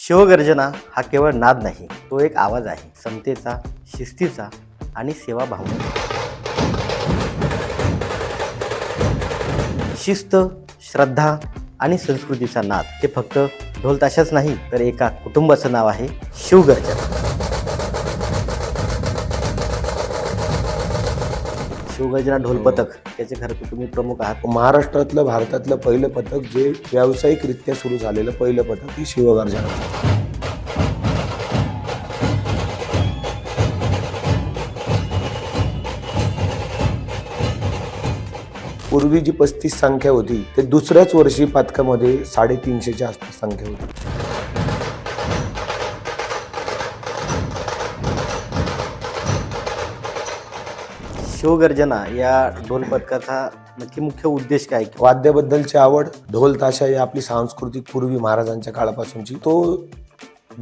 शिवगर्जना हा केवळ नाद नाही, तो एक आवाज आहे समतेचा, शिस्तीचा आणि सेवाभावनेचा. शिस्त, श्रद्धा आणि संस्कृतीचा नाद हे फक्त ढोल ताशाच नाही, तर एका कुटुंबाचं नाव आहे शिवगर्जना. शिवगर्जना ढोल पथक त्याचे खरं तर तुम्ही प्रमुख आहात. महाराष्ट्रातलं भारतातलं पहिलं पथक जे व्यावसायिकरित्या सुरू झालेलं पहिलं पथक हे शिवगर्जना. पूर्वी जी 35 संख्या होती ते दुसऱ्याच वर्षी पथकामध्ये 350च्या आसपास संख्या होती. शिवगर्जना या ढोल पथकाचा नक्की मुख्य उद्देश काय? वाद्याबद्दलची आवड, ढोल ताशा ही आपली सांस्कृतिक पूर्वी महाराजांच्या काळापासूनची तो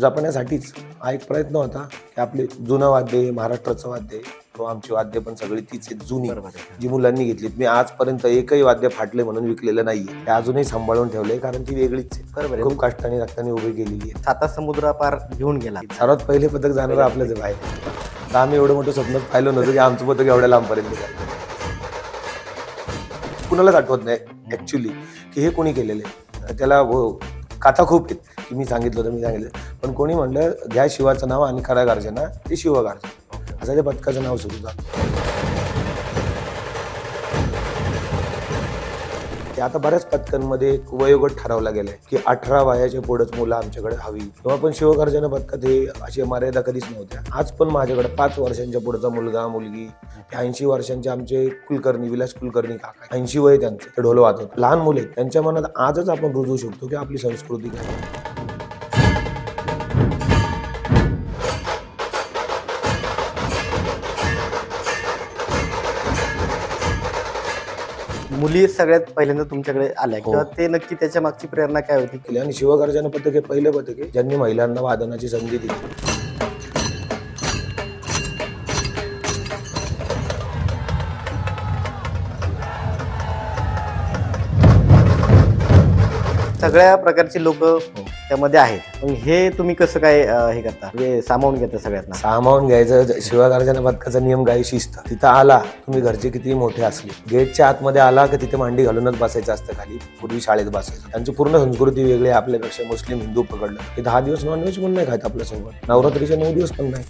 जपण्यासाठीच हा एक प्रयत्न होता की आपले जुनं वाद्य आहे, महाराष्ट्राचं वाद्य आहे, तो आमची वाद्य पण सगळी तीच आहेत जुनी जी मुलांनी घेतलीत. मी आजपर्यंत एकही वाद्य फाटले म्हणून विकलेलं नाहीये, ते अजूनही सांभाळून ठेवलंय कारण ती वेगळीच आहे. बरोबर आहे. खूप कष्टाने रक्ताने उभी केलेली आहे. साता समुद्रापार घेऊन गेला. सर्वात पहिले पथक जाणार आपल्याच आहे बाहेर. तर आम्ही एवढं मोठं स्वप्न पाहिलं नव्हतं की आमचं पथक एवढ्या लांबपर्यंत जाईल. कुणालाच आठवत नाही ऍक्च्युली की हे कोणी केलेलं आहे. त्याला कथा खूप आहेत की मी सांगितलं पण कोणी म्हणलं घ्या शिवाचं नाव आणि खरा गर्जना ते शिवगर्जना असं ते पथकाचं नाव सुरू झालं. ते आता बऱ्याच पथकांमध्ये एक वयोगट ठरवला गेलाय की 18 वयाच्या पुढेच मुलं आमच्याकडे हवी. तेव्हा पण शिवगर्जना पथकात हे अशी मर्यादा कधीच नव्हत्या. आज पण माझ्याकडे 5 वर्षांच्या पुढचा मुलगा मुलगी 80 वर्षांचे आमचे कुलकर्णी विलास कुलकर्णी काका 80 वय त्यांचं ते ढोल वाजवतात. लहान मुले त्यांच्या मनात आजच आपण रुजवू शकतो की आपली संस्कृती काय. मुली सगळ्यात पहिल्यांदा तुमच्याकडे आल्या किंवा ते नक्की त्याच्या मागची प्रेरणा काय होती? आणि शिवगर्जना पथक हे पहिलं पथक आहे ज्यांनी महिलांना वादनाची संधी दिली. सगळ्या प्रकारची लोक त्यामध्ये आहेत. पण हे तुम्ही कसं काय हे करता, म्हणजे सामावून घेता सगळ्यांना? सामावून घ्यायचं. शिवगर्जना पथकाचा नियम काय, शिस्त. तिथं आला तुम्ही घरचे किती मोठे असले, गेटच्या आतमध्ये आला की तिथे मांडी घालूनच बसायचं असतं. खाली पूर्वी शाळेत बसायचं. त्यांची पूर्ण संस्कृती वेगळी आपल्यापेक्षा. मुस्लिम हिंदू पकडलं की 10 दिवस नॉनव्हेज पण नाही खात आपल्यासोबत. नवरात्रीचे 9 दिवस पण नाही.